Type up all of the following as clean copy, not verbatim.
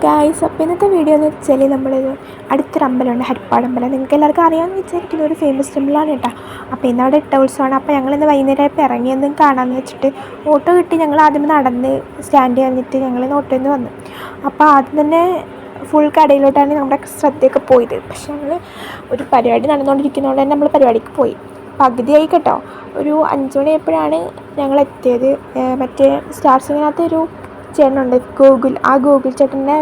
Guys, അപ്പോൾ ഇന്നത്തെ video എന്ന് വെച്ചാൽ നമ്മളൊരു അടുത്തൊരു അമ്പലമുണ്ട്, ഹരിപ്പാടമ്പലം. നിങ്ങൾക്ക് എല്ലാവർക്കും അറിയാമെന്ന് വിചാരിക്കുന്ന ഒരു ഫേമസ് ടെമ്പിളാണ് കേട്ടോ. അപ്പോൾ ഇന്ന് അവിടെ ഉത്സവമാണ്. അപ്പോൾ ഞങ്ങളിന്ന് വൈകുന്നേരമായപ്പോൾ ഇറങ്ങിയൊന്നും കാണാമെന്ന് വെച്ചിട്ട് ഓട്ടോ കിട്ടി. ഞങ്ങൾ ആദ്യം നടന്ന് സ്റ്റാൻഡ് കഴിഞ്ഞിട്ട് ഞങ്ങൾ ഓട്ടോയിൽ നിന്ന് വന്നു. അപ്പോൾ ആദ്യം തന്നെ ഫുൾ കടയിലോട്ടാണ് നമ്മുടെ ശ്രദ്ധയൊക്കെ പോയത്. പക്ഷെ ഞങ്ങൾ ഒരു പരിപാടി നടന്നുകൊണ്ടിരിക്കുന്നതുകൊണ്ട് തന്നെ നമ്മൾ പരിപാടിക്ക് പോയി. പകുതിയായി കേട്ടോ. ഒരു 5 മണിയായപ്പോഴാണ് ഞങ്ങൾ എത്തിയത്. മറ്റേ സ്റ്റാർ സിംഗിനകത്ത് ഒരു ചേട്ടനുണ്ട്, ഗൂഗിൾ ചേട്ടൻ്റെ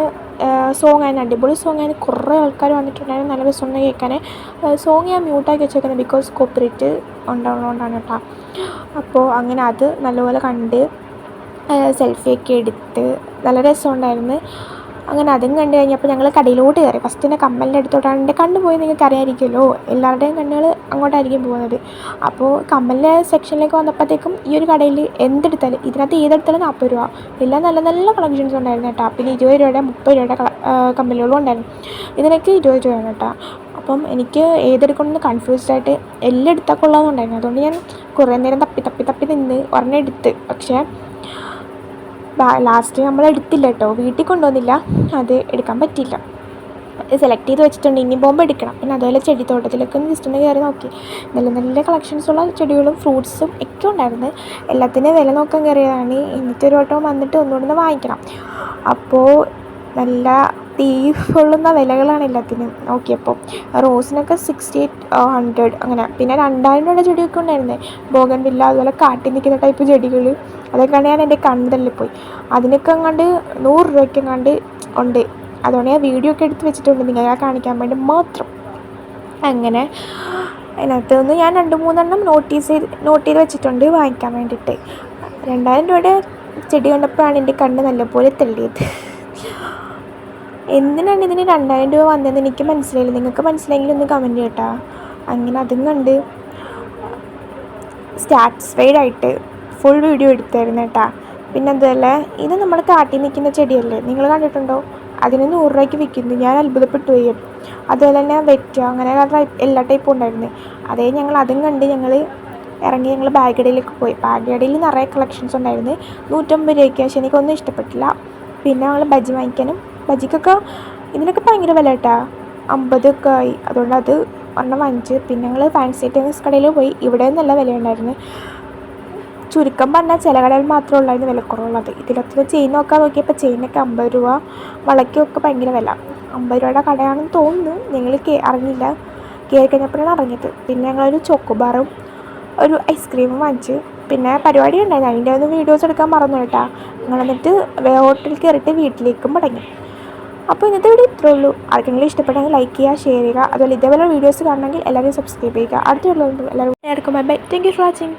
സോങ് ആയിരുന്നു. അടിപൊളി സോങ് ആയിരുന്നു. കുറേ ആൾക്കാർ വന്നിട്ടുണ്ടായിരുന്നു. നല്ല രസമുണ്ട് കേൾക്കാൻ. സോങ് ഞാൻ മ്യൂട്ടാക്കി വെച്ചേക്കുന്നത് ബിക്കോസ് കോപ്പിറൈറ്റ് ഉണ്ടാവുന്നതുകൊണ്ടാണ് കേട്ടോ. അപ്പോൾ അങ്ങനെ അത് നല്ലപോലെ കണ്ട് സെൽഫിയൊക്കെ എടുത്ത് നല്ല രസമുണ്ടായിരുന്നു. അങ്ങനെ അതും കണ്ടു കഴിഞ്ഞപ്പോൾ ഞങ്ങൾ കടയിലോട്ട് കയറി. ഫസ്റ്റ് തന്നെ കമ്മലിൻ്റെ അടുത്തോട്ടാണ് എൻ്റെ കണ്ണ് പോയി. നിങ്ങൾക്ക് അറിയാമായിരിക്കുമല്ലോ, എല്ലാവരുടെയും കണ്ണുകൾ അങ്ങോട്ടായിരിക്കും പോകുന്നത്. അപ്പോൾ കമ്മലിൻ്റെ സെക്ഷനിലേക്ക് വന്നപ്പോഴത്തേക്കും ഈ ഒരു കടയിൽ എന്തെടുത്താലും ഇതിനകത്ത് ഏതെടുത്താലും 40 രൂപ. എല്ലാം നല്ല നല്ല കളക്ഷൻസ് ഉണ്ടായിരുന്നു കേട്ടോ. പിന്നെ 20 രൂപയുടെ 30 രൂപയുടെ കമ്മലുകളും ഉണ്ടായിരുന്നു. ഇതിനൊക്കെ 20 രൂപയാണ് കേട്ടോ. അപ്പം എനിക്ക് ഏതെടുക്കണമെന്ന് കൺഫ്യൂസ്ഡായിട്ട് എല്ലാം എടുത്താൽ കൊള്ളാമെന്നുണ്ടായിരുന്നു. അതുകൊണ്ട് ഞാൻ കുറേ നേരം തപ്പി നിന്ന് ഒരെണ്ണം എടുത്ത്. പക്ഷേ ലാസ്റ്റ് നമ്മൾ എടുത്തില്ല കേട്ടോ. വീട്ടിൽ കൊണ്ടുവന്നില്ല, അത് എടുക്കാൻ പറ്റിയില്ല. സെലക്ട് ചെയ്ത് വെച്ചിട്ടുണ്ട്. ഇനി പോകുമ്പോൾ എടുക്കണം. പിന്നെ അതുപോലെ ചെടിത്തോട്ടത്തിലൊക്കെ ഒന്ന് ജസ്റ്റ് ഒന്ന് കയറി നോക്കി. നല്ല നല്ല കളക്ഷൻസുള്ള ചെടികളും ഫ്രൂട്ട്സും ഒക്കെ ഉണ്ടായിരുന്നു. എല്ലാത്തിനും വില നോക്കാൻ കയറിയതാണ്. എന്നിട്ടൊരു വട്ടം വന്നിട്ട് ഒന്നുകൂടെ വാങ്ങിക്കണം. അപ്പോൾ നല്ല തീ കൊള്ളുന്ന വിലകളാണ് എല്ലാത്തിനും നോക്കിയപ്പോൾ. റോസിനൊക്കെ 6800 അങ്ങനെ. പിന്നെ 2000 രൂപയുടെ ചെടിയൊക്കെ ഉണ്ടായിരുന്നേ. ബോഗൺവില്ല, അതുപോലെ കാട്ടി നിൽക്കുന്ന ടൈപ്പ് ചെടികൾ. അതൊക്കെ ഞാൻ എൻ്റെ കണ്ണ് തള്ളിപ്പോയി. അതിനൊക്കെ അങ്ങാണ്ട് 100 രൂപയ്ക്ക് എങ്ങാണ്ട് ഉണ്ട്. അതുകൊണ്ട് ഞാൻ വീഡിയോ ഒക്കെ എടുത്ത് വെച്ചിട്ടുണ്ട് നിങ്ങളെ കാണിക്കാൻ വേണ്ടി മാത്രം. അങ്ങനെ അതിനകത്ത് നിന്ന് ഞാൻ 2-3 നോട്ട് ചെയ്ത് വെച്ചിട്ടുണ്ട് വാങ്ങിക്കാൻ വേണ്ടിയിട്ട്. 2000 രൂപയുടെ ചെടി കണ്ടപ്പോഴാണ് എൻ്റെ കണ്ണ് നല്ലപോലെ തള്ളിയത്. എന്തിനാണ് ഇതിന് 2000 രൂപ വന്നതെന്ന് എനിക്ക് മനസ്സിലായില്ല. നിങ്ങൾക്ക് മനസ്സിലായെങ്കിൽ ഒന്ന് കമൻറ്റ് കേട്ടോ. അങ്ങനെ അതും കണ്ട് സാറ്റിസ്ഫൈഡ് ആയിട്ട് ഫുൾ വീഡിയോ എടുത്തായിരുന്നു കേട്ടോ. പിന്നെ അതുപോലെ ഇത് നമ്മൾ കാട്ടി നിൽക്കുന്ന ചെടിയല്ലേ, നിങ്ങൾ കണ്ടിട്ടുണ്ടോ? അതിന് 100 രൂപയ്ക്ക് വിൽക്കുന്നു. ഞാൻ അത്ഭുതപ്പെട്ടു പോയി. അതുപോലെ തന്നെ വെറ്റ, അങ്ങനെ എല്ലാ ടൈപ്പും ഉണ്ടായിരുന്നു. അതേ ഞങ്ങൾ അതും കണ്ട് ഞങ്ങൾ ഇറങ്ങി ഞങ്ങൾ ബാഗടിയിലേക്ക് പോയി. ബാഗടിയിൽ നിറയെ കളക്ഷൻസ് ഉണ്ടായിരുന്നു. 150 രൂപയ്ക്ക്. പക്ഷേ എനിക്കൊന്നും ഇഷ്ടപ്പെട്ടില്ല. പിന്നെ ഞങ്ങൾ ബജ്ജി വാങ്ങിക്കാനും, ബജ്ജിക്കൊക്കെ ഇതിനൊക്കെ ഭയങ്കര വില കേട്ടോ. 50 ഒക്കെ ആയി. അതുകൊണ്ട് അത് ഒരെണ്ണം വാങ്ങിച്ച്. പിന്നെ ഞങ്ങൾ ഫാൻസി ഐറ്റംസ് കടയിൽ പോയി. ഇവിടെ നല്ല വിലയുണ്ടായിരുന്നു. ചുരുക്കം പറഞ്ഞാൽ ചില കടയിൽ മാത്രമേ ഉള്ളായിരുന്നു വിലക്കുറവുള്ളത്. ഇതിലൊക്കെ ചെയിൻ നോക്കാൻ നോക്കിയപ്പോൾ ചെയിനൊക്കെ 50 രൂപ, വളയ്ക്കൊക്കെ ഭയങ്കര വില. 50 രൂപയുടെ കടയാണെന്ന് തോന്നുന്നു. ഞങ്ങൾ അറിഞ്ഞില്ല. കയറി കഴിഞ്ഞപ്പോഴാണ് അറിഞ്ഞത്. പിന്നെ ഞങ്ങളൊരു ചോക്കോബാറും ഒരു ഐസ്ക്രീമും വാങ്ങിച്ച്. പിന്നെ പരിപാടി ഉണ്ടായിരുന്നു, അതിൻ്റെ ഒന്ന് വീഡിയോസ് എടുക്കാൻ മറന്നു കേട്ടോ. ഞങ്ങൾ എന്നിട്ട് ഹോട്ടലിൽ കയറിയിട്ട് വീട്ടിലേക്കും മടങ്ങി. അപ്പോൾ ഇന്നത്തെ വീഡിയോ ഇത്രേ ഉള്ളൂ. ആർക്കെങ്കിലും ഇഷ്ടപ്പെട്ടെങ്കിൽ ലൈക്ക് ചെയ്യുക, ഷെയർ ചെയ്യുക. അതുപോലെ ഇതേപോലെ വീഡിയോസ് കാണണമെങ്കിൽ എല്ലാവരും സബ്സ്ക്രൈബ് ചെയ്യുക. അടുത്തുള്ള എല്ലാവരും bye. Thank you for watching.